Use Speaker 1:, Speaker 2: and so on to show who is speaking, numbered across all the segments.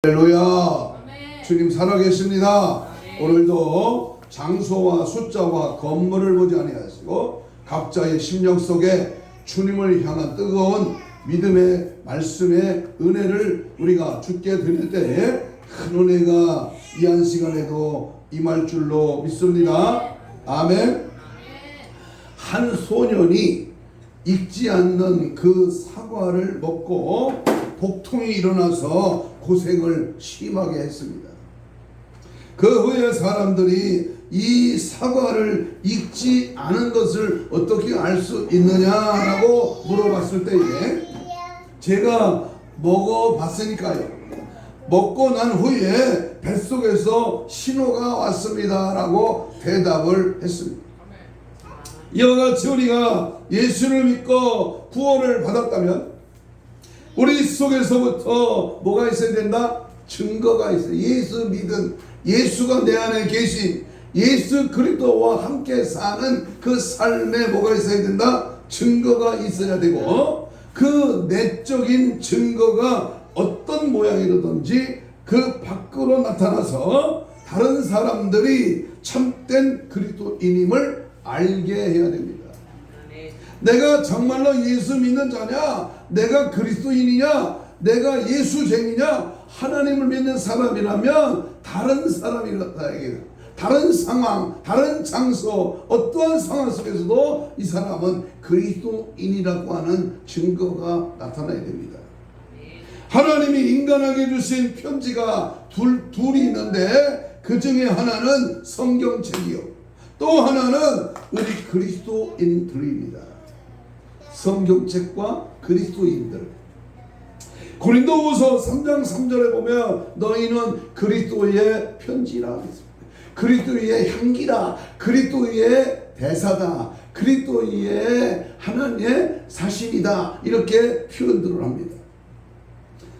Speaker 1: 할렐루야. 주님 살아계십니다. 오늘도 장소와 숫자와 건물을 보지 아니하시고 각자의 심령 속에 주님을 향한 뜨거운 믿음의 말씀의 은혜를 우리가 주께 드릴 때에 큰 은혜가 이 한 시간에도 임할 줄로 믿습니다. 아멘. 한 소년이 익지 않는 그 사과를 먹고 복통이 일어나서 고생을 심하게 했습니다. 그 후에 사람들이 이 사과를 익지 않은 것을 어떻게 알 수 있느냐라고 물어봤을 때에 제가 먹어봤으니까요. 먹고 난 후에 뱃속에서 신호가 왔습니다 라고 대답을 했습니다. 이와 같이 우리가 예수를 믿고 구원을 받았다면 우리 속에서부터 뭐가 있어야 된다? 증거가 있어요. 예수 믿은, 예수가 내 안에 계신 예수 그리스도와 함께 사는 그 삶에 뭐가 있어야 된다? 증거가 있어야 되고, 그 내적인 증거가 어떤 모양이라든지 그 밖으로 나타나서 다른 사람들이 참된 그리스도인임을 알게 해야 됩니다. 내가 정말로 예수 믿는 자냐? 내가 그리스도인이냐? 내가 예수쟁이냐? 하나님을 믿는 사람이라면 다른 사람이라다 얘기해요. 다른 상황, 다른 장소, 어떠한 상황 속에서도 이 사람은 그리스도인이라고 하는 증거가 나타나야 됩니다. 하나님이 인간에게 주신 편지가 둘이 있는데 그 중에 하나는 성경책이요, 또 하나는 우리 그리스도인들입니다. 성경책과 그리스도인들. 고린도후서 3장 3절에 보면 너희는 그리스도의 편지라 했습니다. 그리스도의 향기라, 그리스도의 대사다, 그리스도의 하나님의 사신이다, 이렇게 표현들을 합니다.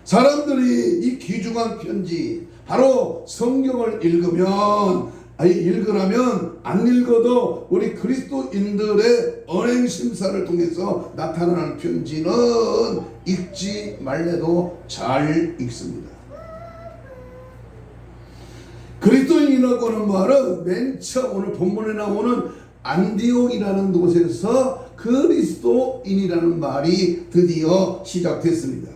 Speaker 1: 사람들이 이 귀중한 편지, 바로 성경을 읽으라면 안 읽어도 우리 그리스도인들의 언행 심사를 통해서 나타나는 편지는 읽지 말래도 잘 읽습니다. 그리스도인이라고 하는 말은 맨 처음 오늘 본문에 나오는 안디옥이라는 곳에서 그리스도인이라는 말이 드디어 시작됐습니다.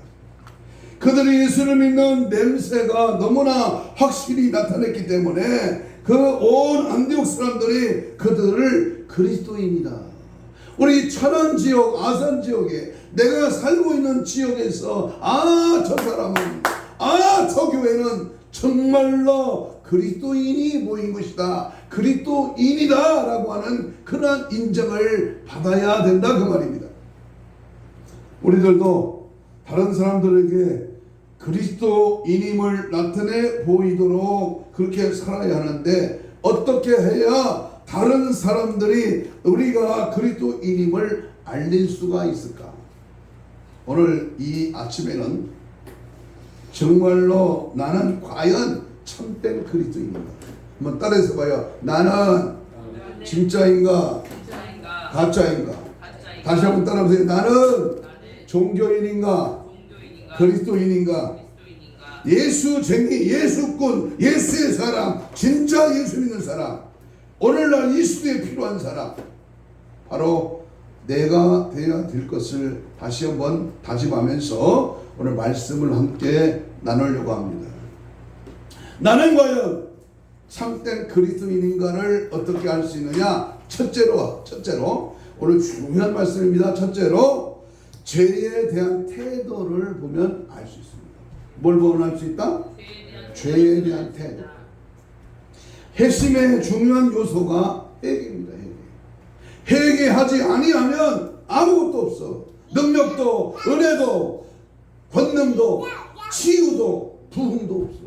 Speaker 1: 그들이 예수를 믿는 냄새가 너무나 확실히 나타냈기 때문에 그 온 안디옥 사람들이 그들을 그리스도인이다, 우리 천안 지역, 아산 지역에 내가 살고 있는 지역에서 저 사람은, 저 교회는 정말로 그리스도인이 모인 것이다, 그리스도인이다 라고 하는 그런 인정을 받아야 된다, 그 말입니다. 우리들도 다른 사람들에게 그리스도인임을 나타내 보이도록 그렇게 살아야 하는데, 어떻게 해야 다른 사람들이 우리가 그리스도인임을 알릴 수가 있을까? 오늘 이 아침에는 정말로 나는 과연 참된 그리스도인인가? 한번 따라해서 봐요. 나는 진짜인가? 가짜인가? 다시 한번 따라해보세요. 나는 종교인인가? 그리스도인인가? 예수쟁이, 예수꾼, 예수의 사람, 진짜 예수 믿는 사람, 오늘날 이 시대에 필요한 사람, 바로 내가 되어야 될 것을 다시 한번 다짐하면서 오늘 말씀을 함께 나누려고 합니다. 나는 과연 참된 그리스도인인가를 어떻게 알 수 있느냐? 첫째로 오늘 중요한 말씀입니다. 첫째로 죄에 대한 태도를 보면 알 수 있습니다. 뭘 보면 알 수 있다? 죄에 대한 태도. 핵심의 중요한 요소가 회개입니다. 회개하지 아니하면 아무것도 없어. 능력도, 은혜도, 권능도, 치유도, 부흥도 없어.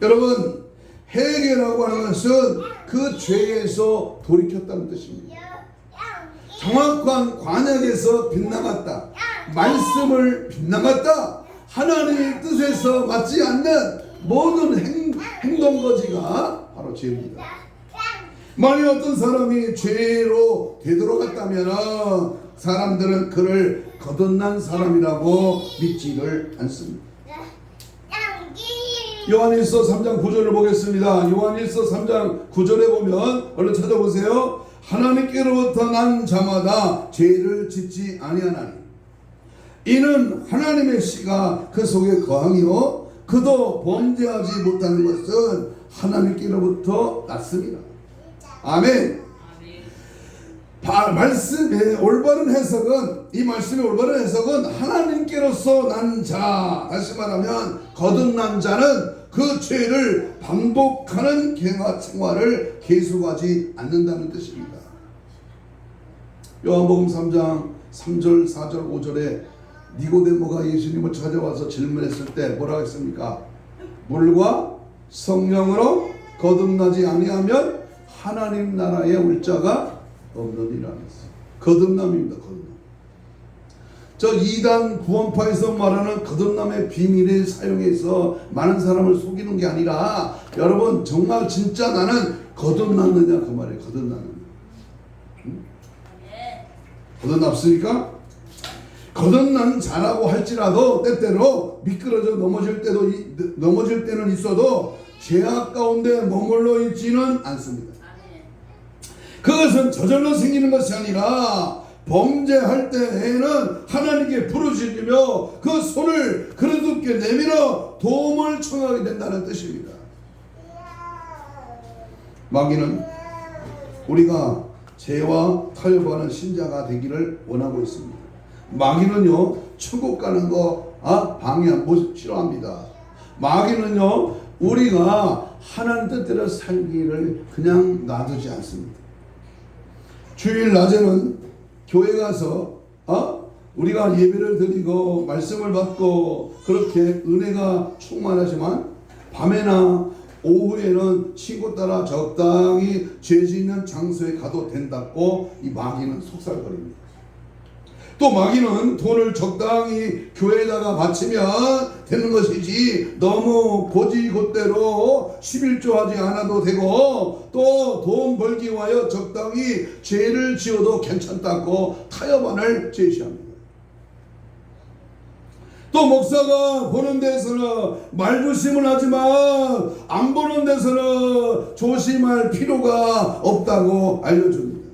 Speaker 1: 여러분, 회개라고 하는 것은 그 죄에서 돌이켰다는 뜻입니다. 정확한 관역에서 빗나갔다, 말씀을 빗나갔다, 하나님의 뜻에서 맞지 않는 모든 행동거지가 바로 죄입니다. 만약 어떤 사람이 죄로 되돌아갔다면 사람들은 그를 거듭난 사람이라고 믿지를 않습니다. 요한일서 3장 9절을 보겠습니다. 요한일서 3장 9절에 보면 얼른 찾아보세요. 하나님께로부터 난 자마다 죄를 짓지 아니하나니 이는 하나님의 씨가 그 속에 거하며 그도 범죄하지 못하는 것은 하나님께로부터 났습니다. 아멘. 말씀의 올바른 해석은, 이 말씀의 올바른 해석은 하나님께로서 난 자, 다시 말하면 거듭난 자는 그 죄를 반복하는 생활을 계속하지 않는다는 뜻입니다. 요한복음 3장 3절 4절 5절에 니고데모가 예수님을 찾아와서 질문했을 때 뭐라고 했습니까? 물과 성령으로 거듭나지 아니하면 하나님 나라에 올 자가 없느니라 했어요. 거듭남입니다. 거듭남. 저 이단 구원파에서 말하는 거듭남의 비밀을 사용해서 많은 사람을 속이는 게 아니라 여러분 정말 진짜 나는 거듭났느냐 그 말이에요. 거듭났느냐. 거듭났습니까? 거듭난 자라고 할지라도 때때로 미끄러져 넘어질 때는 있어도 죄악 가운데 머물러 있지는 않습니다. 그것은 저절로 생기는 것이 아니라 범죄할 때에는 하나님께 부르짖으며 그 손을 그릇없게 내밀어 도움을 청하게 된다는 뜻입니다. 마귀는 우리가 죄와 타협하는 신자가 되기를 원하고 있습니다. 마귀는요 천국 가는 거 방해한 모습 싫어합니다. 마귀는요 우리가 하나님 뜻대로 살기를 그냥 놔두지 않습니다. 주일 낮에는 교회 가서 우리가 예배를 드리고 말씀을 받고 그렇게 은혜가 충만하지만 밤에나 오후에는 친구 따라 적당히 죄 짓는 장소에 가도 된다고 이 마귀는 속살거립니다. 또 마귀는 돈을 적당히 교회에다가 바치면 되는 것이지 너무 고지곳대로 11조하지 않아도 되고 또 돈 벌기 위하여 적당히 죄를 지어도 괜찮다고 타협안을 제시합니다. 또 목사가 보는 데서는 말조심은 하지만 안 보는 데서는 조심할 필요가 없다고 알려줍니다.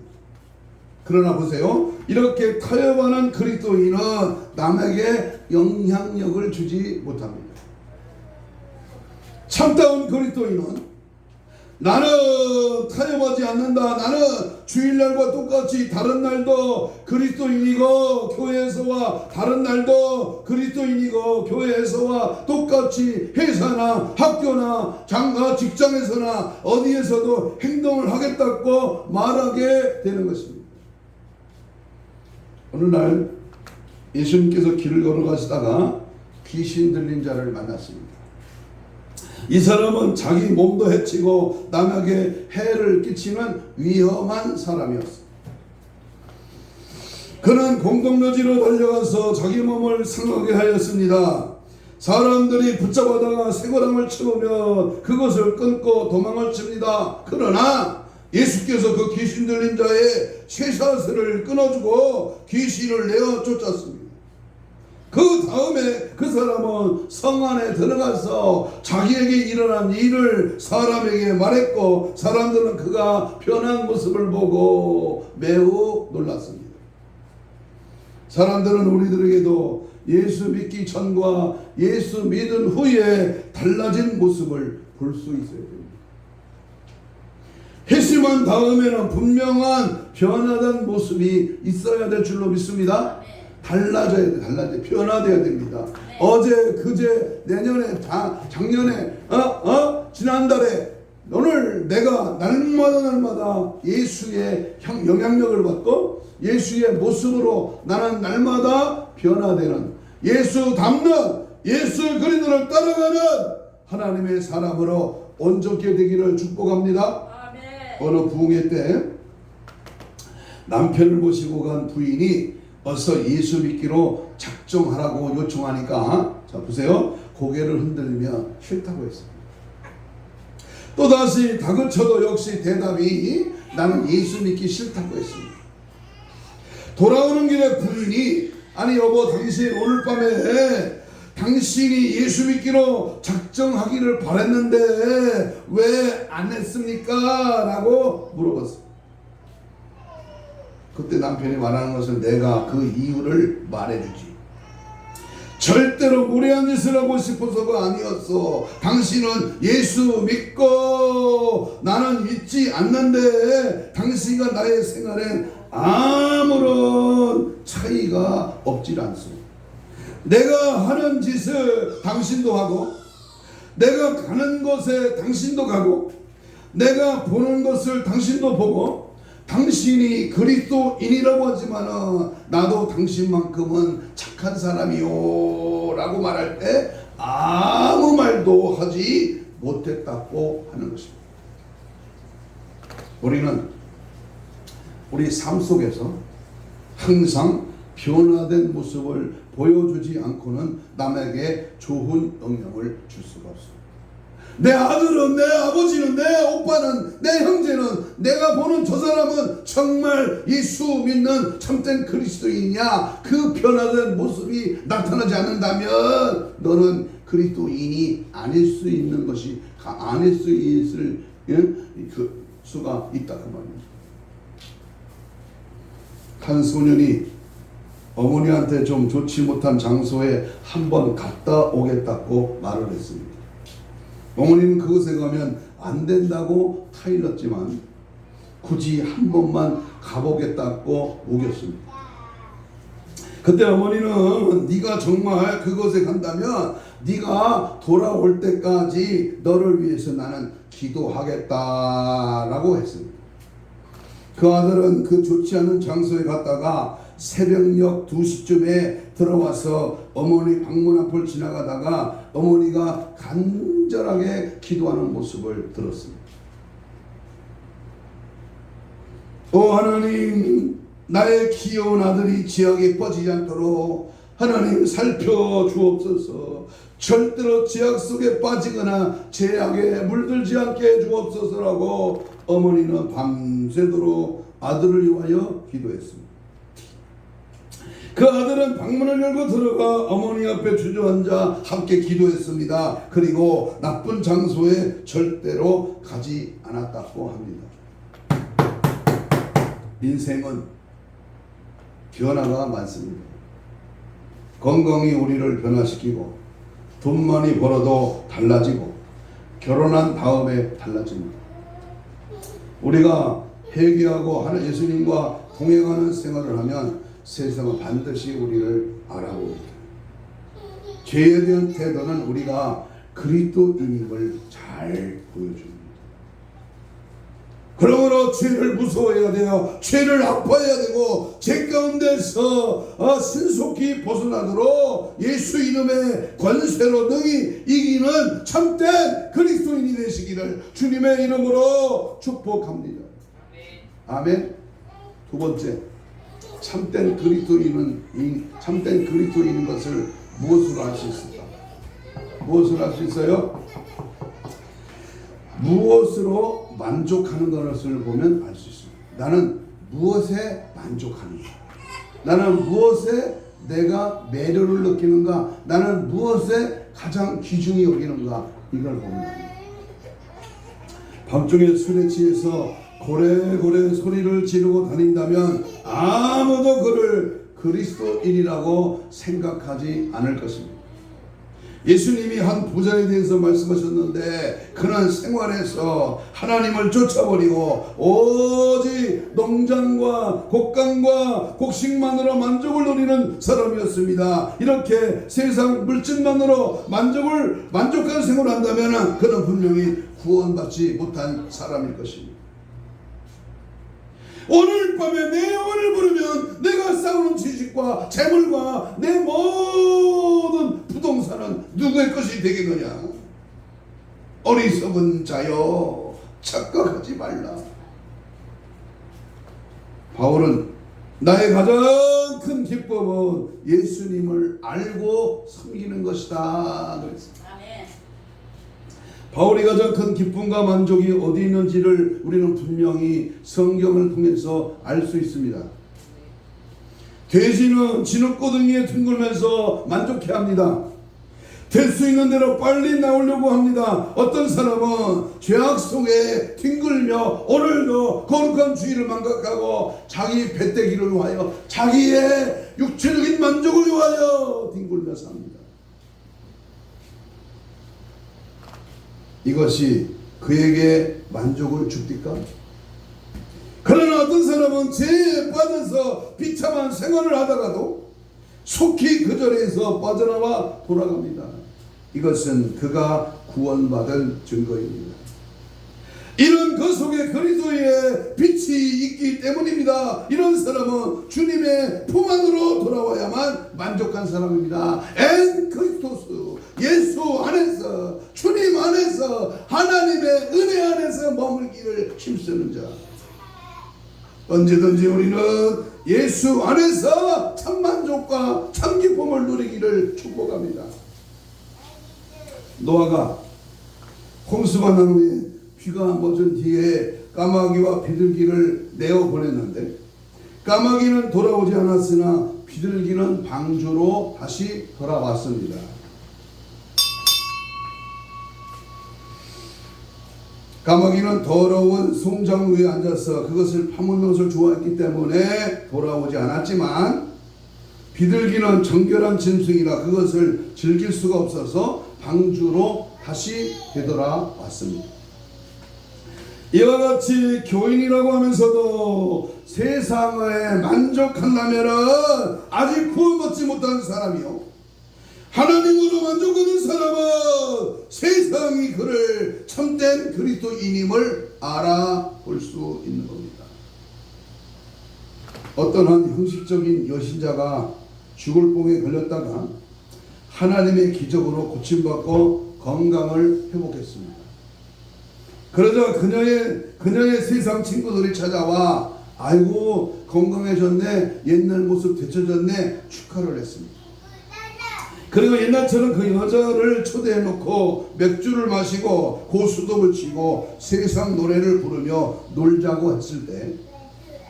Speaker 1: 그러나 보세요. 이렇게 타협하는 그리스도인은 남에게 영향력을 주지 못합니다. 참다운 그리스도인은 나는 타협하지 않는다. 나는 주일날과 똑같이 다른 날도 그리스도인이고 교회에서와 다른 날도 그리스도인이고 교회에서와 똑같이 회사나 학교나 장가 직장에서나 어디에서도 행동을 하겠다고 말하게 되는 것입니다. 어느 날 예수님께서 길을 걸어가시다가 귀신 들린 자를 만났습니다. 이 사람은 자기 몸도 해치고 남에게 해를 끼치는 위험한 사람이었습니다. 그는 공동묘지로 달려가서 자기 몸을 상하게 하였습니다. 사람들이 붙잡아다가 쇠고랑을 치우면 그것을 끊고 도망을 칩니다. 그러나 예수께서 그 귀신 들린 자의 쇠사슬을 끊어주고 귀신을 내어 쫓았습니다. 그 다음에 그 사람은 성 안에 들어가서 자기에게 일어난 일을 사람에게 말했고 사람들은 그가 변한 모습을 보고 매우 놀랐습니다. 사람들은 우리들에게도 예수 믿기 전과 예수 믿은 후에 달라진 모습을 볼 수 있어야 됩니다. 회심한 다음에는 분명한 변화된 모습이 있어야 될 줄로 믿습니다. 달라져야 돼, 달라져야 돼, 변화되어야 됩니다. 어제, 그제, 내년에, 작년에, 지난달에, 오늘 내가 날마다 예수의 영향력을 받고 예수의 모습으로 나는 날마다 변화되는 예수 닮는 예수 그리스도를 따라가는 하나님의 사람으로 온전케 되기를 축복합니다. 어느 부흥회 때 남편을 모시고 간 부인이 어서 예수 믿기로 작정하라고 요청하니까 자 보세요. 고개를 흔들며 싫다고 했습니다. 또다시 다그쳐도 역시 대답이 나는 예수 믿기 싫다고 했습니다. 돌아오는 길에 부인이 아니 여보 당신 오늘 밤에 당신이 예수 믿기로 작정하기를 바랬는데 왜 안 했습니까? 라고 물어봤어요. 그때 남편이 말하는 것은 내가 그 이유를 말해주지. 절대로 무례한 짓을 하고 싶어서가 아니었어. 당신은 예수 믿고 나는 믿지 않는데 당신과 나의 생활엔 아무런 차이가 없질 않소. 내가 하는 짓을 당신도 하고, 내가 가는 곳에 당신도 가고, 내가 보는 것을 당신도 보고, 당신이 그리스도인이라고 하지만은 나도 당신만큼은 착한 사람이요 라고 말할 때 아무 말도 하지 못했다고 하는 것입니다. 우리는 우리 삶 속에서 항상 변화된 모습을 보여주지 않고는 남에게 좋은 영향을 줄 수가 없습니다. 내 아들은, 내 아버지는, 내 오빠는, 내 형제는, 내가 보는 저 사람은 정말 예수 믿는 참된 그리스도인이냐, 그 변화된 모습이 나타나지 않는다면 너는 그리스도인이 아닐 수 있는 것이 아닐 수 있을 그 수가 있다 그 말입니다. 한 소년이 어머니한테 좀 좋지 못한 장소에 한번 갔다 오겠다고 말을 했습니다. 어머니는 그곳에 가면 안 된다고 타일렀지만 굳이 한 번만 가보겠다고 우겼습니다. 그때 어머니는 네가 정말 그곳에 간다면 네가 돌아올 때까지 너를 위해서 나는 기도하겠다라고 했습니다. 그 아들은 그 좋지 않은 장소에 갔다가 새벽녘 2시쯤에 들어와서 어머니 방문 앞을 지나가다가 어머니가 간절하게 기도하는 모습을 들었습니다. 오 하나님, 나의 귀여운 아들이 지옥에 빠지지 않도록 하나님 살펴주옵소서. 절대로 죄악 속에 빠지거나 죄악에 물들지 않게 해주옵소서라고 어머니는 밤새도록 아들을 위하여 기도했습니다. 그 아들은 방문을 열고 들어가 어머니 앞에 주저앉아 함께 기도했습니다. 그리고 나쁜 장소에 절대로 가지 않았다고 합니다. 인생은 변화가 많습니다. 건강이 우리를 변화시키고 돈 많이 벌어도 달라지고 결혼한 다음에 달라집니다. 우리가 회개하고 하나님 예수님과 동행하는 생활을 하면 세상은 반드시 우리를 알아봅니다. 죄에 대한 태도는 우리가 그리스도인임을 잘 보여줍니다. 그러므로 죄를 무서워해야 돼요. 죄를 아파해야 되고 죄 가운데서 신속히 벗어나도록 예수 이름의 권세로 능히 이기는 참된 그리스도인이 되시기를 주님의 이름으로 축복합니다. 아멘. 두 번째, 참된 그리스도인인 것을 무엇으로 알 수 있을까? 무엇으로 알 수 있어요? 무엇으로 만족하는 것을 보면 알 수 있습니다. 나는 무엇에 만족하는가? 나는 무엇에 내가 매료를 느끼는가? 나는 무엇에 가장 귀중히 여기는가? 이걸 보면 됩니다. 밤중에 술에 취해서 고래고래 소리를 지르고 다닌다면 아무도 그를 그리스도인이라고 생각하지 않을 것입니다. 예수님이 한 부자에 대해서 말씀하셨는데 그는 생활에서 하나님을 쫓아버리고 오직 농장과 곡간과 곡식만으로 만족을 누리는 사람이었습니다. 이렇게 세상 물질만으로 만족한 생활을 한다면 그는 분명히 구원받지 못한 사람일 것입니다. 오늘 밤에 내 영혼을 부르면 내가 쌓아놓은 지식과 재물과 내 모든 부동산은 누구의 것이 되겠느냐? 어리석은 자여, 착각하지 말라. 바울은 나의 가장 큰 기쁨은 예수님을 알고 섬기는 것이다 그랬습니다. 바울이 가장 큰 기쁨과 만족이 어디 있는지를 우리는 분명히 성경을 통해서 알 수 있습니다. 돼지는 진흙고등이에 둥글면서 만족해합니다. 될 수 있는 대로 빨리 나오려고 합니다. 어떤 사람은 죄악 속에 뒹굴며 오늘도 거룩한 주의를 망각하고 자기 배때기를 위하여 자기의 육체적인 만족을 위하여 뒹굴며 삽니다. 이것이 그에게 만족을 줍니까? 그러나 어떤 사람은 죄에 빠져서 비참한 생활을 하다가도 속히 그 자리에서 빠져나와 돌아갑니다. 이것은 그가 구원받은 증거입니다. 이런 그 속에 그리스도의 빛이 있기 때문입니다. 이런 사람은 주님의 품 안으로 돌아와야만 만족한 사람입니다. 엔 크리스토스, 예수 안에서, 주님 안에서, 하나님의 은혜 안에서 머물기를 힘쓰는 자. 언제든지 우리는 예수 안에서 참만족과 참기쁨을 누리기를 축복합니다. 노아가 홍수가 난 후에 비가 멎은 뒤에 까마귀와 비둘기를 내어보냈는데 까마귀는 돌아오지 않았으나 비둘기는 방주로 다시 돌아왔습니다. 까마귀는 더러운 송장 위에 앉아서 그것을 파묻는 것을 좋아했기 때문에 돌아오지 않았지만 비둘기는 정결한 짐승이라 그것을 즐길 수가 없어서 방주로 다시 되돌아왔습니다. 이와 같이 교인이라고 하면서도 세상에 만족한다면 아직 구원받지 못한 사람이요, 하나님으로 만족하는 사람은 세상이 그를 참된 그리스도인임을 알아볼 수 있는 겁니다. 어떤 한 형식적인 여신자가 죽을 봉에 걸렸다가 하나님의 기적으로 고침받고 건강을 회복했습니다. 그러자 그녀의 세상 친구들이 찾아와 아이고 건강해졌네, 옛날 모습 되찾았네 축하를 했습니다. 그리고 옛날처럼 그 여자를 초대해놓고 맥주를 마시고 고수톱을 치고 세상 노래를 부르며 놀자고 했을 때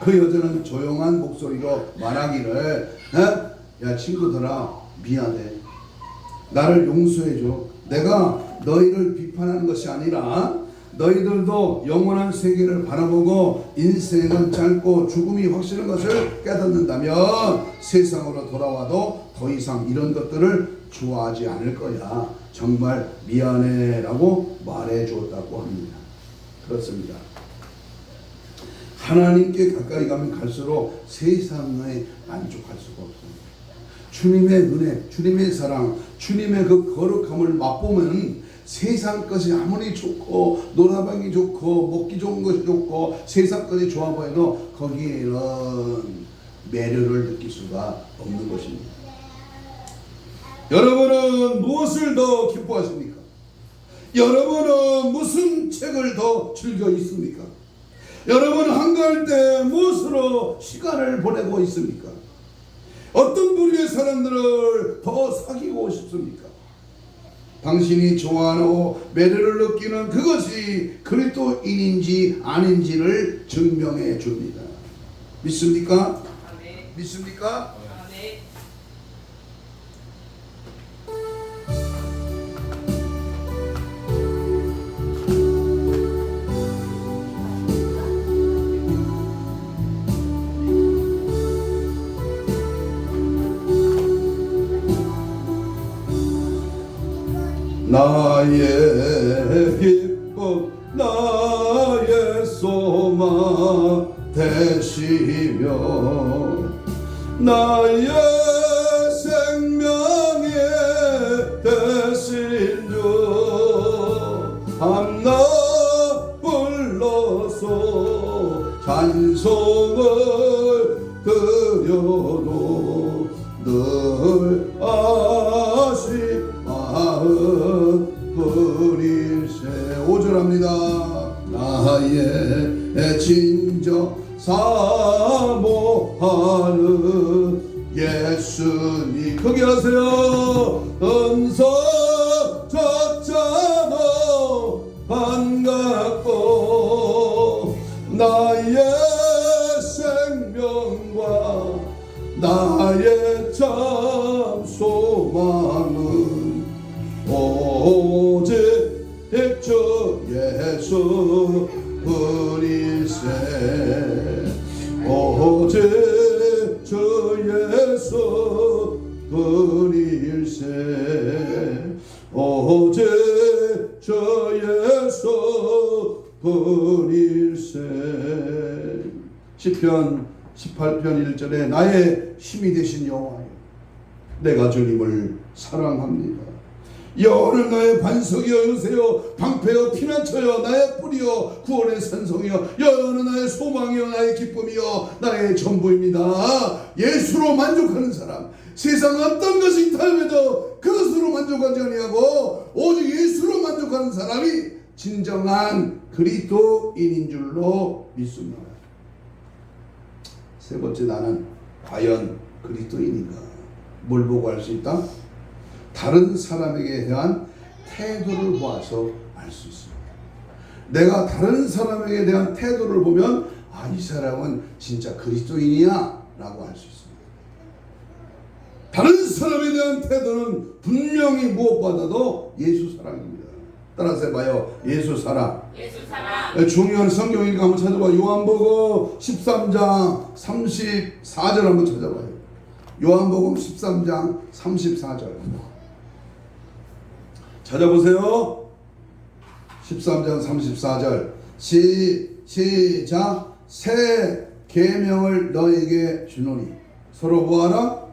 Speaker 1: 그 여자는 조용한 목소리로 말하기를 야 친구들아 미안해, 나를 용서해줘. 내가 너희를 비판하는 것이 아니라 너희들도 영원한 세계를 바라보고 인생은 짧고 죽음이 확실한 것을 깨닫는다면 세상으로 돌아와도 더 이상 이런 것들을 좋아하지 않을 거야. 정말 미안해 라고 말해 주었다고 합니다. 그렇습니다. 하나님께 가까이 가면 갈수록 세상에 만족할 수가 없습니다. 주님의 은혜, 주님의 사랑, 주님의 그 거룩함을 맛보면 세상 것이 아무리 좋고 노라방이 좋고 먹기 좋은 것이 좋고 세상 것이 좋아 보여도 거기에는 매료를 느낄 수가 없는 것입니다. 여러분은 무엇을 더 기뻐하십니까? 여러분은 무슨 책을 더 즐겨 있습니까? 여러분은 한가할 때 무엇으로 시간을 보내고 있습니까? 어떤 부류의 사람들을 더 사귀고 싶습니까? 당신이 좋아하고 매력을 느끼는 그것이 그리스도인인지 아닌지를 증명해 줍니다. 믿습니까?
Speaker 2: 아멘.
Speaker 1: 믿습니까?
Speaker 2: 아멘.
Speaker 1: 나의 기쁨 나의 소망 되시며 나의 생명이 되신 주 밤낮 불러서 찬송을 드려도 늘 아쉬마음 그리세. 5절합니다. 나의 진정 사모하는 예수님. 거기 하세요. 은서조차도 반갑고 나의 생명과 나의 참 소망은 주 예수 뿐일세 오직 주 예수 뿐일세 오직 주 예수 뿐일세. 시편 18편 1절에 나의 힘이 되신 여호와여 내가 주님을 사랑합니다. 여호와는 나의 반석이여 요새여 방패여 피난처여 나의 뿌리여 구원의 산성이여 여호와는 나의 소망이여 나의 기쁨이여 나의 전부입니다. 예수로 만족하는 사람, 세상 어떤 것이 있다해도 그것으로 만족하지 아니하고 오직 예수로 만족하는 사람이 진정한 그리스도인인 줄로 믿습니다. 세 번째, 나는 과연 그리스도인인가? 뭘 보고 알 수 있다? 다른 사람에게 대한 태도를 보아서 알 수 있습니다. 내가 다른 사람에게 대한 태도를 보면 이 사람은 진짜 그리스도인이야 라고 알 수 있습니다. 다른 사람에 대한 태도는 분명히 무엇보다도 예수 사랑입니다. 따라서 해봐요. 예수 사랑. 예수 사랑. 중요한 성경이니까 한번 찾아봐요. 요한복음 13장 34절 한번 찾아봐요. 요한복음 13장 34절 찾아보세요. 13장 34절 시작. 새 계명을 너에게 주노니 서로 뭐하라?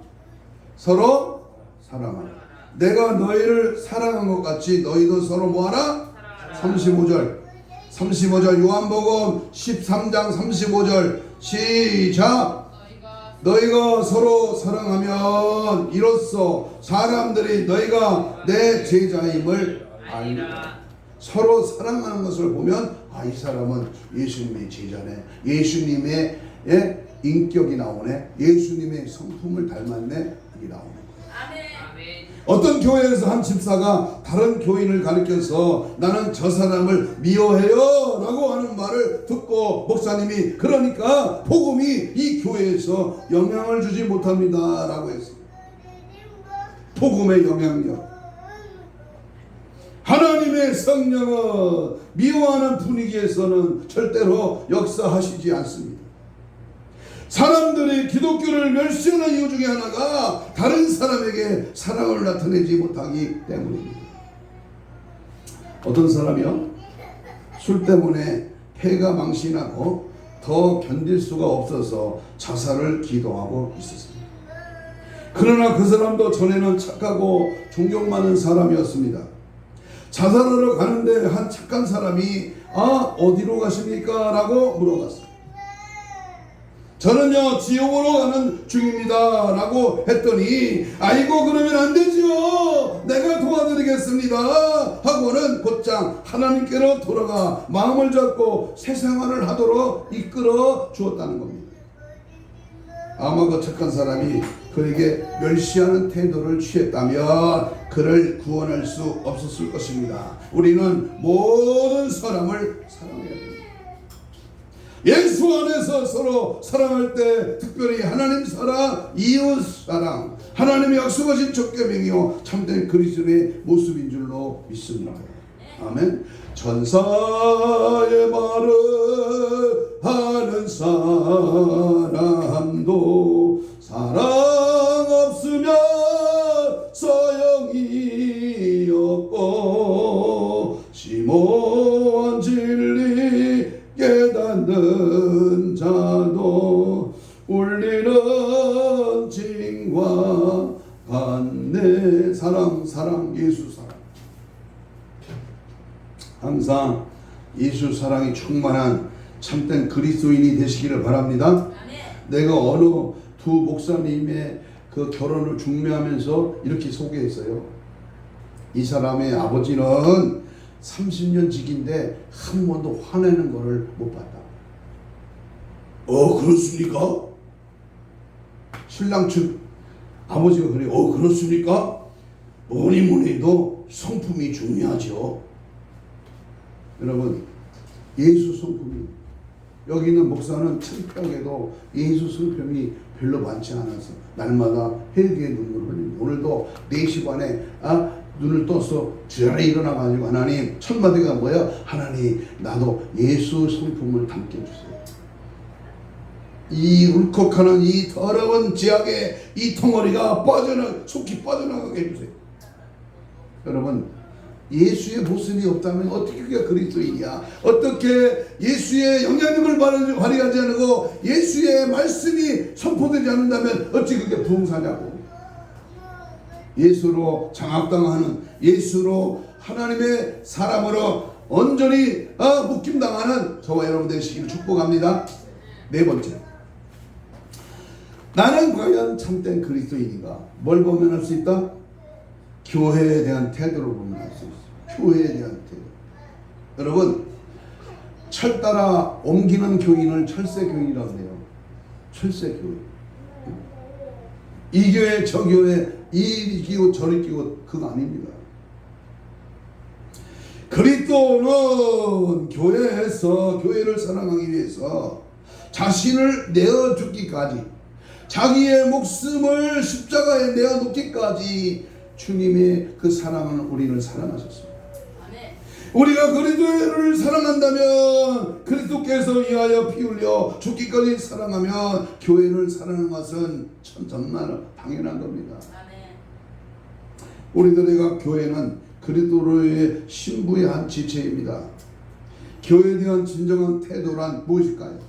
Speaker 1: 서로 사랑하라. 내가 너희를 사랑한 것 같이 너희도 서로 뭐하라? 35절 요한복음 13장 35절 시작. 너희가 서로 사랑하면 이로써 사람들이 너희가 내 제자임을 알리라. 서로 사랑하는 것을 보면 이 사람은 예수님의 제자네, 예수님의 인격이 나오네, 예수님의 성품을 닮았네, 이게 나오는 거예요. 어떤 교회에서 한 집사가 다른 교인을 가르쳐서 나는 저 사람을 미워해요 라고 하는 말을 듣고 목사님이 그러니까 복음이 이 교회에서 영향을 주지 못합니다 라고 했어요. 복음의 영향력, 하나님의 성령은 미워하는 분위기에서는 절대로 역사하시지 않습니다. 사람들이 기독교를 멸시하는 이유 중에 하나가 다른 사람에게 사랑을 나타내지 못하기 때문입니다. 어떤 사람이요? 술 때문에 폐가 망신하고 더 견딜 수가 없어서 자살을 기도하고 있었습니다. 그러나 그 사람도 전에는 착하고 존경 많은 사람이었습니다. 자살하러 가는데 한 착한 사람이 어디로 가십니까? 라고 물어봤어요. 저는요 지옥으로 가는 중입니다 라고 했더니 아이고 그러면 안 되죠, 내가 도와드리겠습니다 하고는 곧장 하나님께로 돌아가 마음을 잡고 새 생활을 하도록 이끌어 주었다는 겁니다. 아마 그 착한 사람이 그에게 멸시하는 태도를 취했다면 그를 구원할 수 없었을 것입니다. 우리는 모든 사람을 사랑해야 됩니다. 예수 안에서 서로 사랑할 때 특별히 하나님 사랑, 이웃 사랑, 하나님이 약속하신 족계명이요 참된 그리스도의 모습인 줄로 믿습니다. 아멘. 천사의 말을 하는 사람도 사랑 없으면 소용이 없고 심오한 진리 깨닫는 자도 울리는 징과 같네. 사랑, 예수 사랑. 항상 예수 사랑이 충만한 참된 그리스도인이 되시기를 바랍니다. 내가 어느 두 목사님의 그 결혼을 중매하면서 이렇게 소개했어요. 이 사람의 아버지는 30년 직인데 한 번도 화내는 거를 못 봤다. 그렇습니까? 신랑 측 아버지가 그래요. 그렇습니까? 뭐니 해도 성품이 중요하죠. 여러분, 예수 성품이, 여기 있는 목사는 창피하게도 예수 성품이 별로 많지 않아서 날마다 회개의 눈물을 흘립니다. 오늘도 4시 반에 눈을 떠서 주야래 일어나가지고 하나님 첫 마디가 뭐야? 하나님 나도 예수 성품을 담게 해주세요. 이 울컥하는 이 더러운 지악의 이 덩어리가 속히 빠져나가게 해주세요. 여러분, 예수의 모습이 없다면 어떻게 그게 그리스도인이야? 어떻게 예수의 영향력을 발휘하지 않고 예수의 말씀이 선포되지 않는다면 어찌 그게 부흥사냐고. 예수로 장악당하는, 예수로 하나님의 사람으로 온전히 묶임당하는 저와 여러분 되시기를 축복합니다. 네 번째, 나는 과연 참된 그리스도인인가? 뭘 보면 할 수 있다? 교회에 대한 태도로 보면 알 수 있어요. 교회에 대한 태도. 여러분, 철 따라 옮기는 교인을 철새교인이라고 해요. 철새교인. 이 교회 저 교회 이 끼고 저리 끼고 그거 아닙니다. 그리스도는 교회에서 교회를 사랑하기 위해서 자신을 내어 죽기까지, 자기의 목숨을 십자가에 내어 놓기까지 주님의 그 사랑은 우리를 사랑하셨습니다. 우리가 그리스도를 사랑한다면, 그리스도께서 위하여 피 흘려 죽기까지 사랑하면 교회를 사랑하는 것은 정말 당연한 겁니다. 우리들의 교회는 그리스도의 신부의 한 지체입니다. 교회에 대한 진정한 태도란 무엇일까요?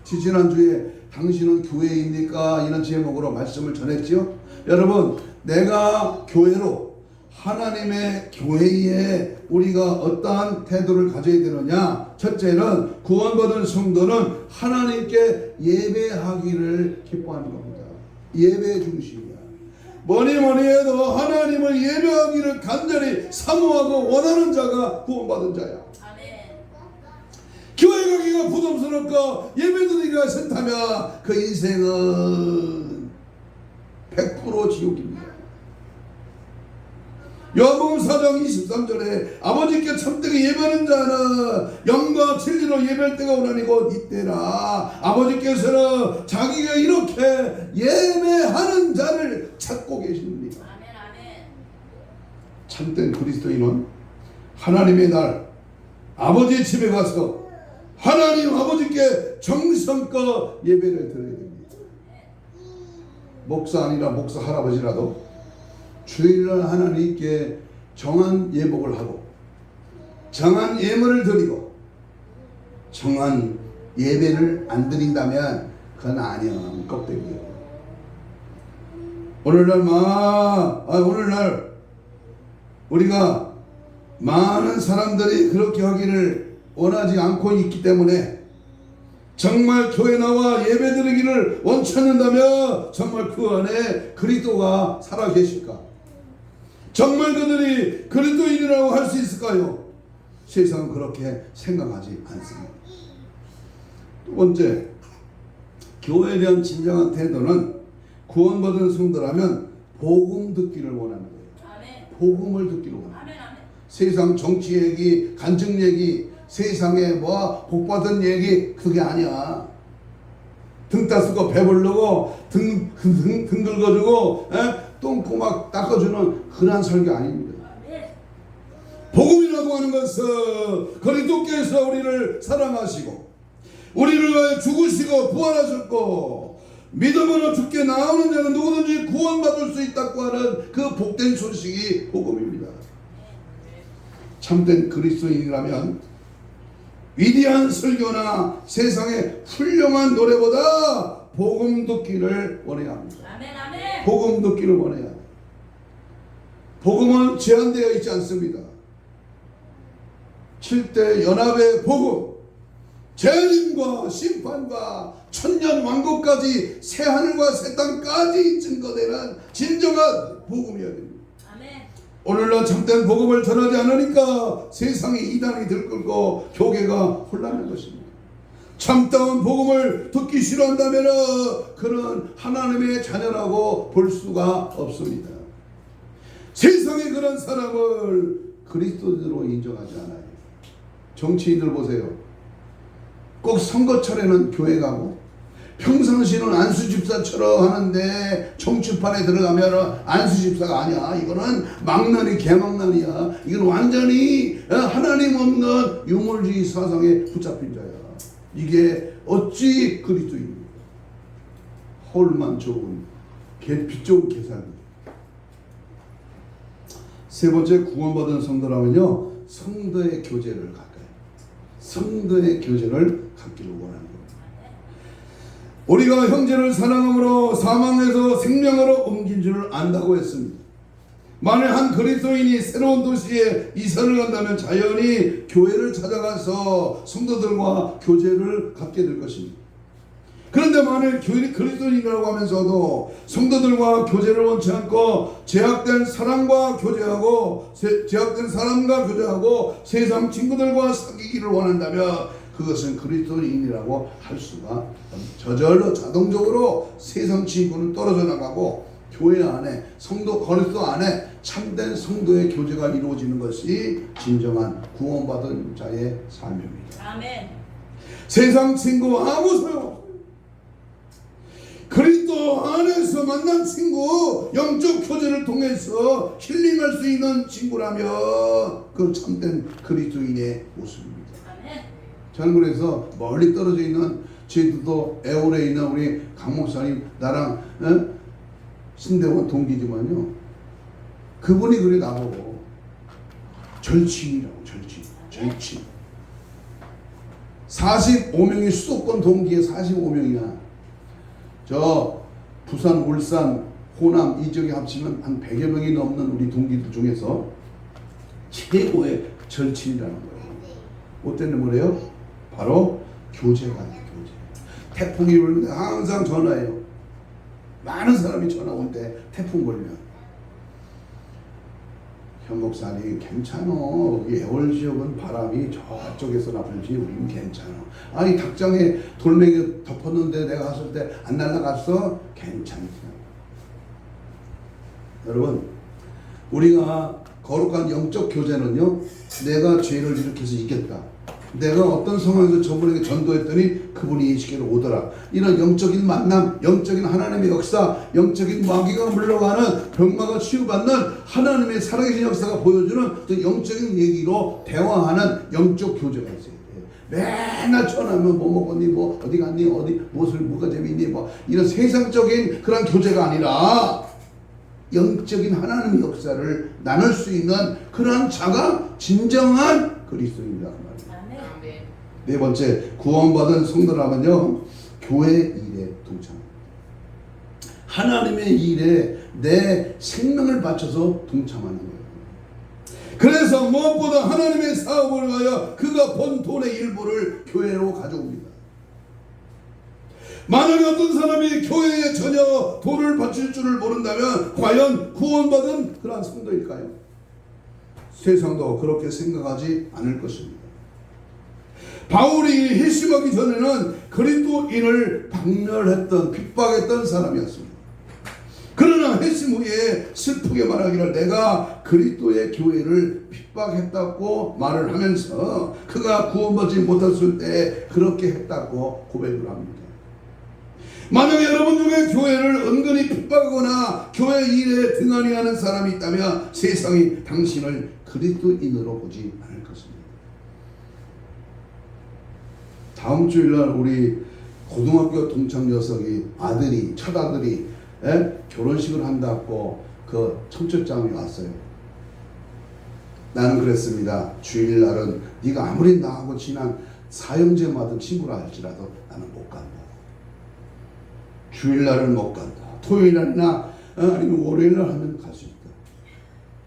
Speaker 1: 지지난주에 당신은 교회입니까? 이런 제목으로 말씀을 전했죠. 여러분, 내가 교회로 하나님의 교회에 우리가 어떠한 태도를 가져야 되느냐? 첫째는 구원받은 성도는 하나님께 예배하기를 기뻐하는 겁니다. 예배 중심이야. 뭐니 해도 하나님을 예배하기를 간절히 사모하고 원하는 자가 구원받은 자야. 교회 가기가 부담스럽고 예배드리기가 싫다면 그 인생은 100% 지옥입니다. 요한복음 4장 23절에 아버지께 참되게 예배하는 자는 영과 진리로 예배할 때가 오나니 곧 이때라. 아버지께서는 자기가 이렇게 예배하는 자를 찾고 계십니다. 참된 그리스도인은 하나님의 날 아버지의 집에 가서 하나님 아버지께 정성껏 예배를 드려야 됩니다. 목사 아니라 목사 할아버지라도 주일날 하나님께 정한 예복을 하고 정한 예물을 드리고 정한 예배를 안 드린다면 그건 아니야. 껍데기예요. 오늘날 우리가 많은 사람들이 그렇게 하기를 원하지 않고 있기 때문에 정말 교회 나와 예배 드리기를 원치 않는다면 정말 그 안에 그리스도가 살아 계실까? 정말 그들이 그리스도인이라고 할 수 있을까요? 세상은 그렇게 생각하지 않습니다. 두 번째, 교회에 대한 진정한 태도는 구원받은 성도라면 복음 듣기를 원하는 거예요. 복음을 듣기를 원합니다. 세상 정치 얘기, 간증 얘기, 세상에 복받은 얘기 그게 아니야. 등 따스고 배부르고 등 긁어주고 똥꼬막 닦아주는 그런 설교 아닙니다. 복음이라고 하는 것은 그리스도께서 우리를 사랑하시고 우리를 위하여 죽으시고 부활하셨고 믿음으로 죽게 나오는 자는 누구든지 구원받을 수 있다고 하는 그 복된 소식이 복음입니다. 참된 그리스도인이라면 위대한 설교나 세상의 훌륭한 노래보다 복음 듣기를 원해야 합니다. 아멘. 복음 듣기를 원해야 합니다. 복음은 제한되어 있지 않습니다. 7대 연합의 복음, 재림과 심판과 천년 왕국까지 새 하늘과 새 땅까지 증거되는 진정한 복음이어야 됩니다. 오늘날 참된 복음을 전하지 않으니까 세상이 이단이 들끓고 교계가 혼란한 것입니다. 참다운 복음을 듣기 싫어한다면 그는 하나님의 자녀라고 볼 수가 없습니다. 세상에 그런 사람을 그리스도인으로 인정하지 않아요. 정치인들 보세요. 꼭 선거철에는 교회 가고 평상시는 안수집사처럼 하는데 정치판에 들어가면 안수집사가 아니야. 이거는 망나니 개망나니야. 이건 완전히 하나님 없는 유물주의 사상에 붙잡힌 자야. 이게 어찌 그리스도입니까? 헐만 좋은 빛 좋은 계산이. 세 번째, 구원받은 성도라면요, 성도의 교제를 가까이, 성도의 교제를 갖기를 원하는 겁니다. 우리가 형제를 사랑함으로 사망에서 생명으로 옮긴 줄을 안다고 했습니다. 만일 한 그리스도인이 새로운 도시에 이사를 간다면 자연히 교회를 찾아가서 성도들과 교제를 갖게 될 것입니다. 그런데 만일 그리스도인이라고 하면서도 성도들과 교제를 원치 않고 제약된 사람과 교제하고 세상 친구들과 사귀기를 원한다면 그것은 그리스도인이라고 할 수가 저절로 자동적으로 세상 친구는 떨어져 나가고 교회 안에 그리스도 안에 참된 성도의 교제가 이루어지는 것이 진정한 구원받은 자의 삶입니다.
Speaker 2: 아멘.
Speaker 1: 세상 친구 아무 소용. 그리스도 안에서 만난 친구, 영적 교제를 통해서 힐링할 수 있는 친구라면 그 참된 그리스도인의 모습입니다. 저는 그래서 멀리 떨어져 있는 제주도 애월에 있는 우리 강 목사님 나랑 신대원 동기지만요, 그분이 그래 나보고 절친이라고. 절친 45명이 수도권 동기에 45명이야. 저 부산, 울산, 호남 이 지역에 합치면 한 100여 명이 넘는 우리 동기들 중에서 최고의 절친이라는 거예요. 뭐 때문에 뭐래요? 바로 교제가 아니에요. 교제. 태풍이 불면 항상 전화해요. 많은 사람이 전화 올 때 태풍 불면, 현 목사님 괜찮어. 이 애월 지역은 바람이 저쪽에서나 불지 우리는 괜찮아. 아니 닭장에 돌멩이 덮었는데 내가 갔을 때 안 날아갔어? 괜찮지. 여러분, 우리가 거룩한 영적 교제는요, 내가 죄를 일으켜서 이겼다, 내가 어떤 상황에서 저분에게 전도했더니 그분이 이 시계로 오더라, 이런 영적인 만남, 영적인 하나님의 역사, 영적인 마귀가 물러가는, 병마가 치유받는 하나님의 살아계신 역사가 보여주는 그 영적인 얘기로 대화하는 영적 교제가 있어요. 맨날 전화하면 뭐 먹었니, 뭐 어디 갔니, 어디 뭐가 재밌니, 뭐 이런 세상적인 그런 교제가 아니라 영적인 하나님의 역사를 나눌 수 있는 그러한 자가 진정한 그리스도인이다. 네 번째, 구원받은 성도라면요, 교회 일에 동참. 하나님의 일에 내 생명을 바쳐서 동참하는 거예요. 그래서 무엇보다 하나님의 사업을 위하여 그가 번 돈의 일부를 교회로 가져옵니다. 만약에 어떤 사람이 교회에 전혀 돈을 바칠 줄을 모른다면 과연 구원받은 그러한 성도일까요? 세상도 그렇게 생각하지 않을 것입니다. 바울이 회심하기 전에는 그리스도인을 박멸했던, 핍박했던 사람이었습니다. 그러나 회심 후에 슬프게 말하기를 내가 그리스도의 교회를 핍박했다고 말을 하면서 그가 구원받지 못했을 때 그렇게 했다고 고백을 합니다. 만약에 여러분 중에 교회를 은근히 핍박하거나 교회 일에 등한히 하는 사람이 있다면 세상이 당신을 그리스도인으로 보지 않을 것입니다. 다음 주일날 우리 고등학교 동창 녀석이 첫 아들이 결혼식을 한다고 그 청첩장이 왔어요. 나는 그랬습니다. 주일날은 네가 아무리 나하고 친한 사형제마든 친구라 할지라도 나는 못 간다. 주일날은 못 간다. 토요일날이나 아니면 월요일날 하면 갈 수 있다.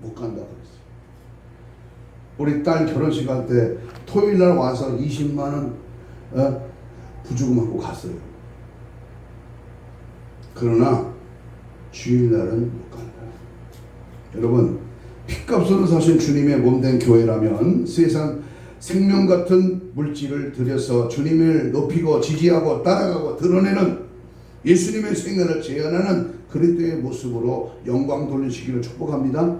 Speaker 1: 못 간다 그랬어요. 우리 딸 결혼식 할 때 토요일날 와서 20만 원 부주금하고 갔어요. 그러나 주일날은 못 간다. 여러분, 핏값으로 사신 주님의 몸된 교회라면 세상 생명 같은 물질을 들여서 주님을 높이고 지지하고 따라가고 드러내는 예수님의 생애를 재현하는 그리스도의 모습으로 영광 돌리시기를 축복합니다.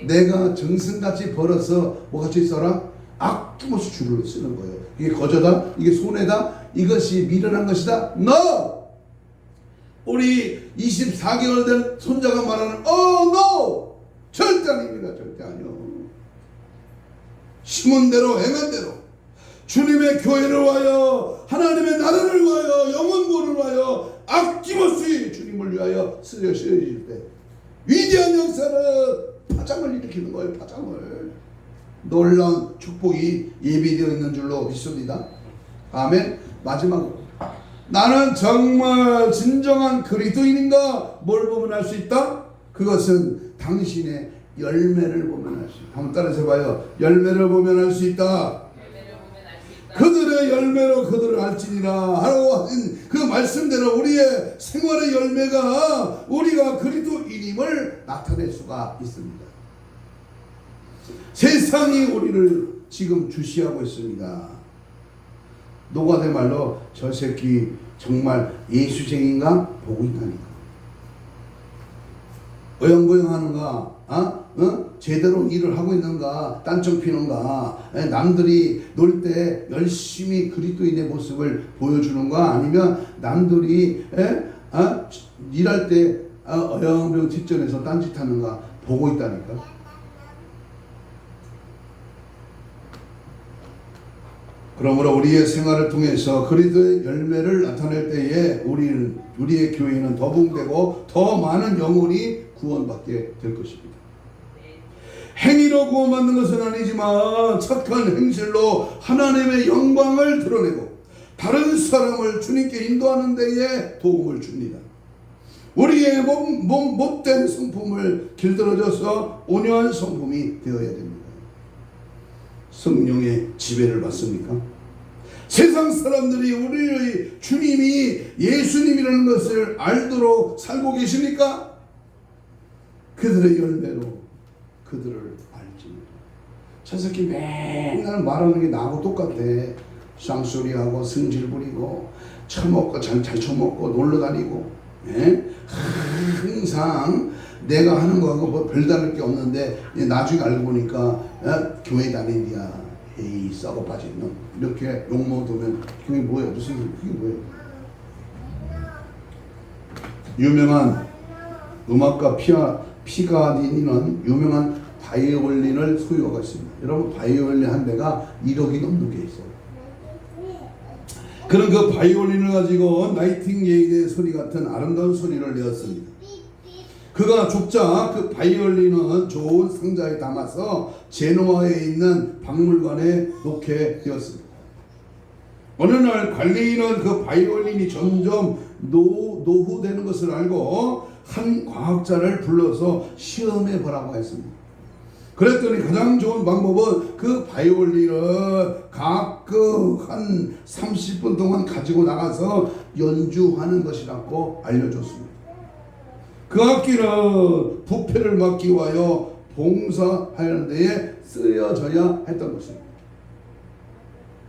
Speaker 1: 내가 정승같이 벌어서 뭐같이 써라? 아낌없이 주를 쓰는 거예요. 이게 거저다? 이게 손해다? 이것이 미련한 것이다? No! 우리 24개월 된 손자가 말하는 no! 절대 아닙니다. 절대 아니요. 심은 대로 행한 대로 주님의 교회를 위하여, 하나님의 나라를 위하여, 영원군을 위하여 아낌없이 주님을 위하여 쓰여질 때 위대한 역사는 파장을 일으키는 거예요. 파장을. 놀라운 축복이 예비되어 있는 줄로 믿습니다. 아멘. 마지막으로, 나는 정말 진정한 그리스도인인가? 뭘 보면 알 수 있다? 그것은 당신의 열매를 보면 알 수 있다. 한번 따라서 해봐요. 열매를 보면 알 수 있다. 그들의 열매로 그들을 알지니라 하라고 하신 그 말씀대로 우리의 생활의 열매가 우리가 그리스도인임을 나타낼 수가 있습니다. 세상이 우리를 지금 주시하고 있습니다. 노가대 말로 저 새끼 정말 예수쟁인가 보고 있다니까. 어영부영하는가? 제대로 일을 하고 있는가? 딴청 피는가? 남들이 놀 때 열심히 그리스도인의 모습을 보여주는가? 아니면 남들이 일할 때 어영부영 뒷전에서 딴짓하는가? 보고 있다니까. 그러므로 우리의 생활을 통해서 그리스도의 열매를 나타낼 때에 우리의 교회는 더 붕대고 더 많은 영혼이 구원받게 될 것입니다. 행위로 구원받는 것은 아니지만 착한 행실로 하나님의 영광을 드러내고 다른 사람을 주님께 인도하는 데에 도움을 줍니다. 우리의 못된 성품을 길들여져서 온유한 성품이 되어야 됩니다. 성령의 지배를 받습니까? 세상 사람들이 우리의 주님이 예수님이라는 것을 알도록 살고 계십니까? 그들의 열매로 그들을 알지니다. 저 새끼 맨날 말하는 게 나하고 똑같아. 쌍소리하고 승질 부리고 처먹고 잘 처먹고 놀러 다니고, 항상 내가 하는 거하고 뭐 별다를 게 없는데 나중에 알고 보니까 교회 다니냐, 에이 썩어 빠진 놈, 이렇게 욕먹으면 그게 뭐예요? 무슨 그게 뭐예요? 유명한 음악가 피가니니는 유명한 바이올린을 소유하고 있습니다. 여러분, 바이올린 한 대가 1억이 넘는 게 있어요. 그런 그 바이올린을 가지고 나이팅게일의 소리 같은 아름다운 소리를 내었습니다. 그가 죽자 그 바이올린은 좋은 상자에 담아서 제노아에 있는 박물관에 놓게 되었습니다. 어느 날 관리인은 그 바이올린이 점점 노후되는 것을 알고 한 과학자를 불러서 시험해 보라고 했습니다. 그랬더니 가장 좋은 방법은 그 바이올린을 가끔 한 30분 동안 가지고 나가서 연주하는 것이라고 알려줬습니다. 그 악기는 부패를 막기 위하여 봉사하는 데에 쓰여져야 했던 것입니다.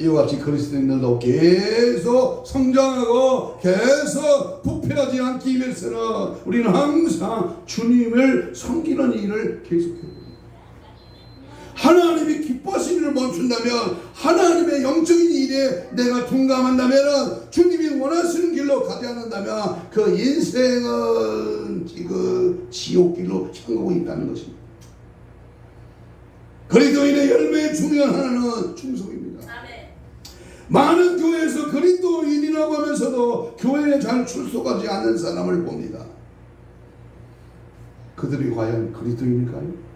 Speaker 1: 이와 같이 그리스도인들도 계속 성장하고 계속 부패하지 않기 위해서는 우리는 항상 주님을 섬기는 일을 계속해야 됩니다. 하나님이 기뻐하시는 일을 멈춘다면, 하나님의 영적인 일에 내가 둔감한다면, 주님이 원하시는 길로 가지 않는다면 그 인생은 지금 지옥길로 향하고 있다는 것입니다. 그리스도인의 열매의 중요한 하나는 충성입니다. 많은 교회에서 그리스도인이라고 하면서도 교회에 잘 출석하지 않는 사람을 봅니다. 그들이 과연 그리스도인일까요?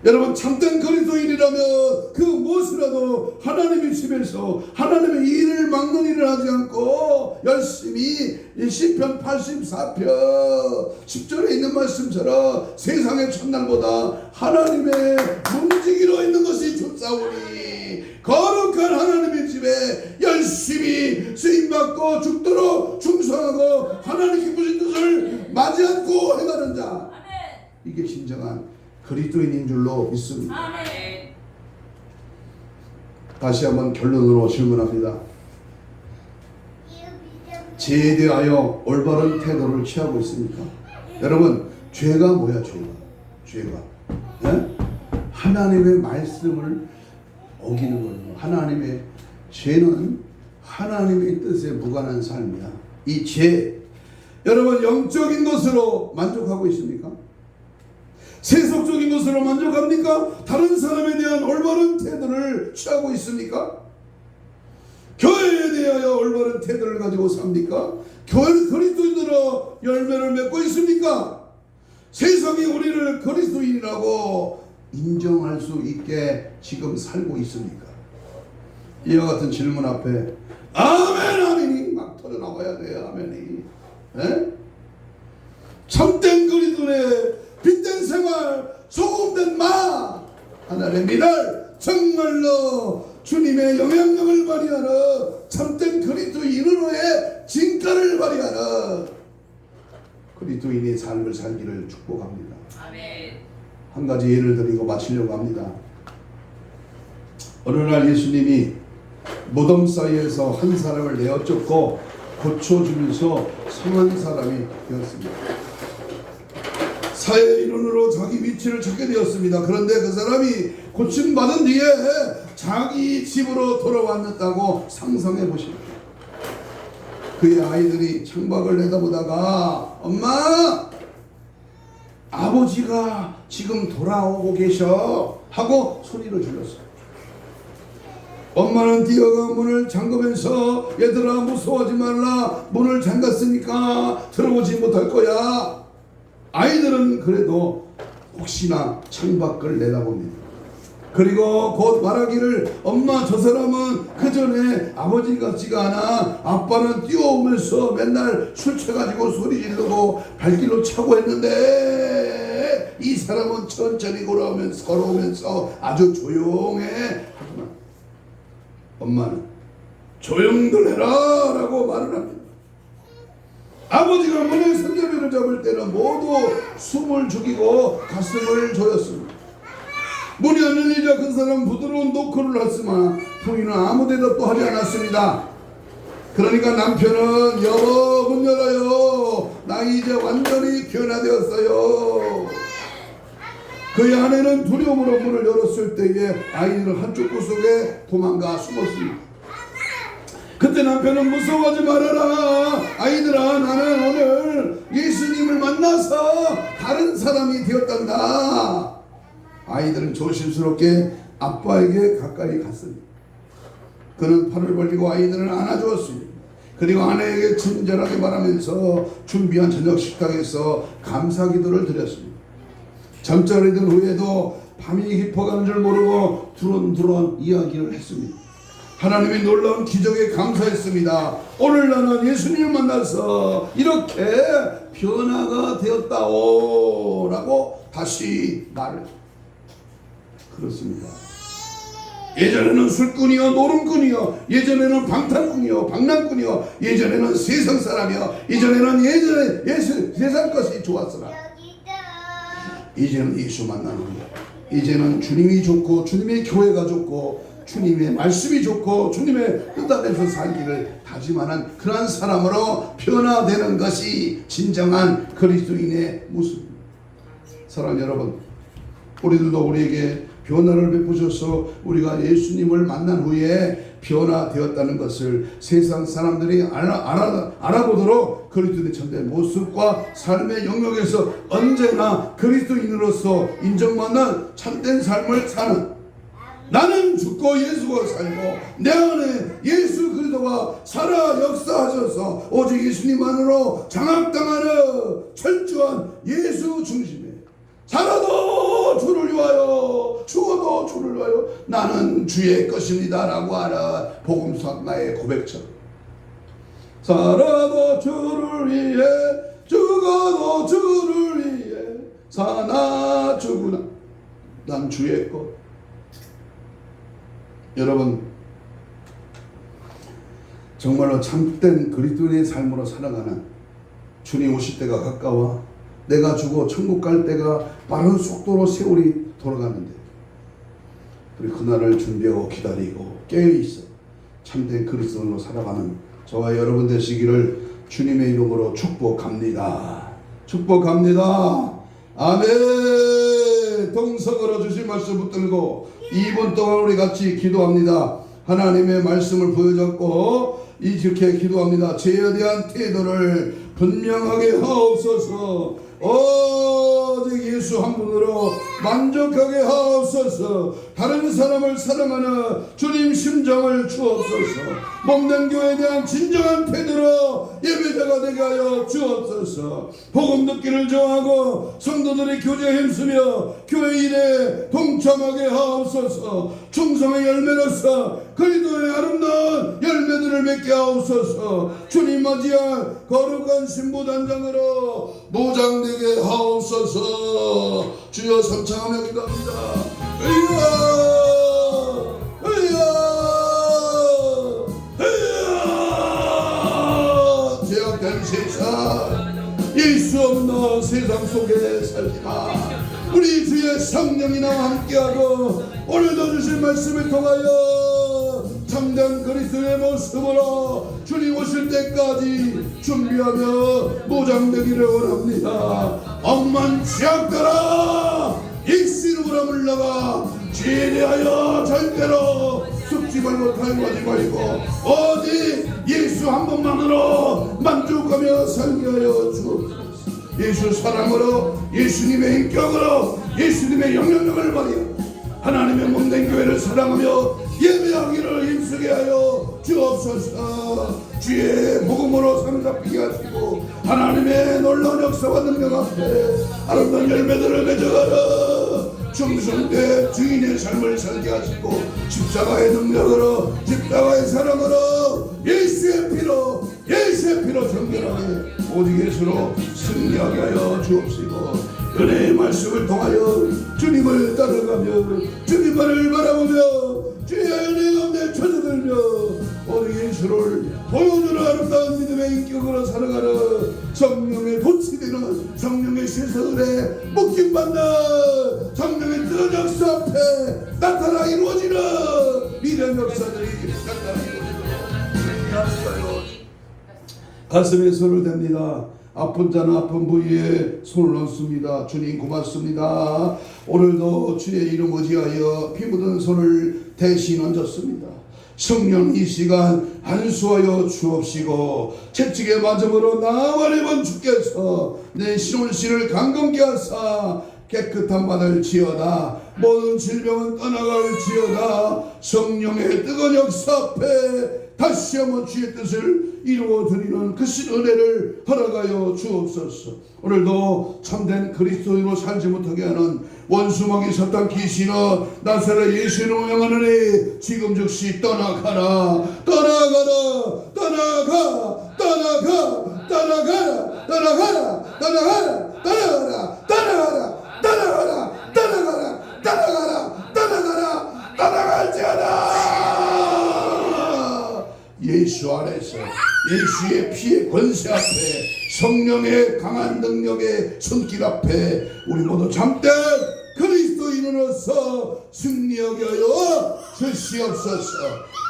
Speaker 1: 여러분, 참된 그리스도인이라면 그 무엇이라도 하나님의 집에서 하나님의 일을 막는 일을 하지 않고 열심히 시편 84편 10절에 있는 말씀처럼 세상의 첫날보다 하나님의 문지기로 있는 것이 좋사오니 거룩한 하나님의 집에 열심히 쓰임받고 죽도록 충성하고 하나님 기쁘신 뜻을 맞지 않고 행하는 자, 이게 진정한 그리스도인인 줄로 믿습니다. 아멘. 다시 한번 결론으로 질문합니다. 죄에 대하여 올바른 태도를 취하고 있습니까? 여러분, 죄가 뭐야? 죄가 하나님의 말씀을 어기는 거예요. 하나님의 죄는 하나님의 뜻에 무관한 삶이야. 이 죄, 여러분, 영적인 것으로 만족하고 있습니까? 세속적인 것으로 만족합니까? 다른 사람에 대한 올바른 태도를 취하고 있습니까? 교회에 대하여 올바른 태도를 가지고 삽니까? 교회는 그리스도인으로 열매를 맺고 있습니까? 세상이 우리를 그리스도인이라고 인정할 수 있게 지금 살고 있습니까? 이와 같은 질문 앞에 아멘, 아멘이 막 터져나와야 돼요. 아멘이. 에? 참된 그리스도의 빛된 생활, 소금된 마 하나님의 미랄, 정말로 주님의 영향력을 발휘하는 참된 그리스도인으로의 진가를 발휘하는 그리스도인의 삶을 살기를 축복합니다.
Speaker 2: 아멘.
Speaker 1: 한 가지 예를 드리고 마치려고 합니다. 어느 날 예수님이 무덤 사이에서 한 사람을 내어 쫓고 고쳐주면서 성한 사람이 되었습니다. 사회의 일원으로 자기 위치를 찾게 되었습니다. 그런데 그 사람이 고침받은 뒤에 자기 집으로 돌아왔다고 상상해 보십니다. 그의 아이들이 창밖을 내다보다가 엄마, 아버지가 지금 돌아오고 계셔 하고 소리를 질렀어요. 엄마는 뛰어가 문을 잠그면서 얘들아 무서워하지 말라, 문을 잠갔으니까 들어오지 못할 거야. 아이들은 그래도 혹시나 창밖을 내다봅니다. 그리고 곧 말하기를 엄마, 저 사람은 그 전에 아버지 같지가 않아. 아빠는 뛰어오면서 맨날 술 취해가지고 소리 지르고 발길로 차고 했는데 이 사람은 천천히 걸어오면서 아주 조용해. 하지만 엄마는 조용들 해라 라고 말을 합니다. 아버지가 문의 손잡이를 잡을 때는 모두 숨을 죽이고 가슴을 조였습니다. 문이 안 열리자 그 사람 부드러운 노크를 했으나 부인은 아무 대답도 하지 않았습니다. 그러니까 남편은 여보 문 열어요. 나 이제 완전히 변화되었어요. 그의 아내는 두려움으로 문을 열었을 때에 아이들은 한쪽 구석에 도망가 숨었습니다. 그때 남편은 무서워하지 말아라. 아이들아, 나는 오늘 예수님을 만나서 다른 사람이 되었단다. 아이들은 조심스럽게 아빠에게 가까이 갔습니다. 그는 팔을 벌리고 아이들을 안아주었습니다. 그리고 아내에게 친절하게 말하면서 준비한 저녁 식탁에서 감사기도를 드렸습니다. 잠자리 든 후에도 밤이 깊어가는 줄 모르고 두런두런 이야기를 했습니다. 하나님의 놀라운 기적에 감사했습니다. 오늘 나는 예수님을 만나서 이렇게 변화가 되었다오 라고 다시 말을. 그렇습니다. 예전에는 술꾼이요, 노름꾼이요, 예전에는 방탕꾼이요, 방랑꾼이요, 예전에는 세상 사람이요, 예전에는 세상 것이 좋았으나 이제는 예수 만나는 거예요. 이제는 주님이 좋고 주님의 교회가 좋고 주님의 말씀이 좋고 주님의 뜻 안에서 살기를 다짐하는 그러한 사람으로 변화되는 것이 진정한 그리스도인의 모습입니다. 사랑하는 여러분, 우리들도 우리에게 변화를 베푸셔서 우리가 예수님을 만난 후에 변화되었다는 것을 세상 사람들이 알아보도록 그리스도인의 참된 모습과 삶의 영역에서 언제나 그리스도인으로서 인정받는 참된 삶을 사는, 나는 죽고 예수가 살고 내 안에 예수 그리스도가 살아 역사하셔서 오직 예수님만으로 장악당하는 철저한 예수 중심에 살아도 주를 위하여 죽어도 주를 위하여 나는 주의 것입니다 라고 하는 복음서나의 고백처럼 살아도 주를 위해 죽어도 주를 위해 사나 죽으나 난 주의 것. 여러분, 정말로 참된 그리스도인의 삶으로 살아가는, 주님 오실 때가 가까워 내가 죽어 천국 갈 때가 빠른 속도로 세월이 돌아가는데 우리 그날을 준비하고 기다리고 깨어있어 참된 그리스도인으로 살아가는 저와 여러분 되시기를 주님의 이름으로 축복합니다. 축복합니다. 아멘. 동성으로 주신 말씀 붙들고 2분 동안 우리 같이 기도합니다. 하나님의 말씀을 보여줬고 이렇게 기도합니다. 죄에 대한 태도를 분명하게 하옵소서. 오직 예수 한 분으로 만족하게 하옵소서. 다른 사람을 사랑하는 주님 심정을 주옵소서. 몸된 교회에 대한 진정한 태도로 예배자가 되게 하여 주옵소서. 복음 듣기를 좋아하고 성도들의 교제에 힘쓰며 교회 일에 동참하게 하옵소서. 충성의 열매로서 그리스도의 아름다운 열매들을 맺게 하옵소서. 주님 맞이할 거룩한 신부단장으로 노장되게 하옵소서. 주여 삼창하며 기도합니다. 의야 의야 의야. 죄악된 세상, 예수 없는 세상 속에 살지마. 우리 주의 성령이 나와 함께하고 오늘도 주신 말씀을 통하여 참된 그리스도의 모습으로 주님 오실 때까지 준비하며 노장되기를 원합니다. 억만 죄악들아 예수 이름으로 물러가. 죄에 대하여 절대로 썩지 말고 탈구하지 말고 오직 예수 한 분만으로 만족하며 살게 하여 주옵소서. 예수 사랑으로, 예수님의 인격으로, 예수님의 영향력을 발휘하여 하나님의 몸된 교회를 사랑하며 예배하기를 힘쓰게 하여 주옵소서. 주의 복음으로 사로잡히게 하시고 하나님의 놀라운 역사와 능력 앞에 아름다운 열매들을 맺어가라. 충성되 주인의 삶을 살게 하시고 십자가의 능력으로, 십자가의 사랑으로, 예수의 피로 정결하게 오직 예수로 승리하게 하여 주옵시고 은혜의 말씀을 통하여 주님을 따라가며 주님만을 바라보며 주의 은혜 가운데 쳐들며 오직 예수를 보여주는 아름다운 믿음의 인격으로 살아가는 성령의 도치되는 성령의 시설에 묶임받는 성령의 뜨거운 역사 앞에 나타나 이루어지는 미래의 역사들이 나타나 이루어지도록 가슴에 손을 댑니다. 아픈 자는 아픈 부위에 손을 얹습니다. 주님 고맙습니다. 오늘도 주의 이름 의지하여 피 묻은 손을 대신 얹었습니다. 성령 이 시간 안수하여 주옵시고 채찍의 맞음으로 나와내본 주께서 내 신혼실을 강건케 하사 깨끗한 바다를 지어다. 모든 질병은 떠나갈지어다. 성령의 뜨거운 역사 앞에 다시 한번 주의 뜻을 이루어드리는 그 신 은혜를 허락하여 주옵소서. 오늘도 참된 그리스도인으로 살지 못하게 하는 원수마귀 사탄 귀신아 나사렛 예수로 명하느니 지금 즉시 떠나가라. 떠나가라. 떠나가. 떠나가. 떠나가라. 떠나가라. 떠나가라. 떠나가라. 떠나가라. 떠나가라. 떠나가라. 떠나가라. 떠나가라. 떠나갈지어다. 예수 안에서 예수의 피의 권세 앞에 성령의 강한 능력의 손길 앞에 우리 모두 참된 그리스도인으로서 승리하게 하여 주시옵소서.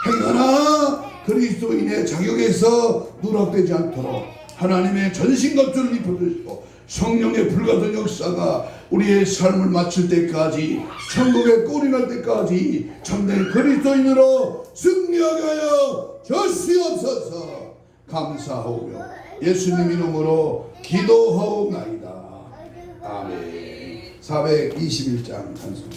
Speaker 1: 행하나 그리스도인의 자격에서 누락되지 않도록 하나님의 전신갑주를 입혀주시고 성령의 불같은 역사가 우리의 삶을 마칠 때까지 천국에 꼴이 날 때까지 참된 그리스도인으로 승리하게 하여 주시옵소서. 감사하오며 예수님 이름으로 기도하옵나이다. 아멘. 421장 단순.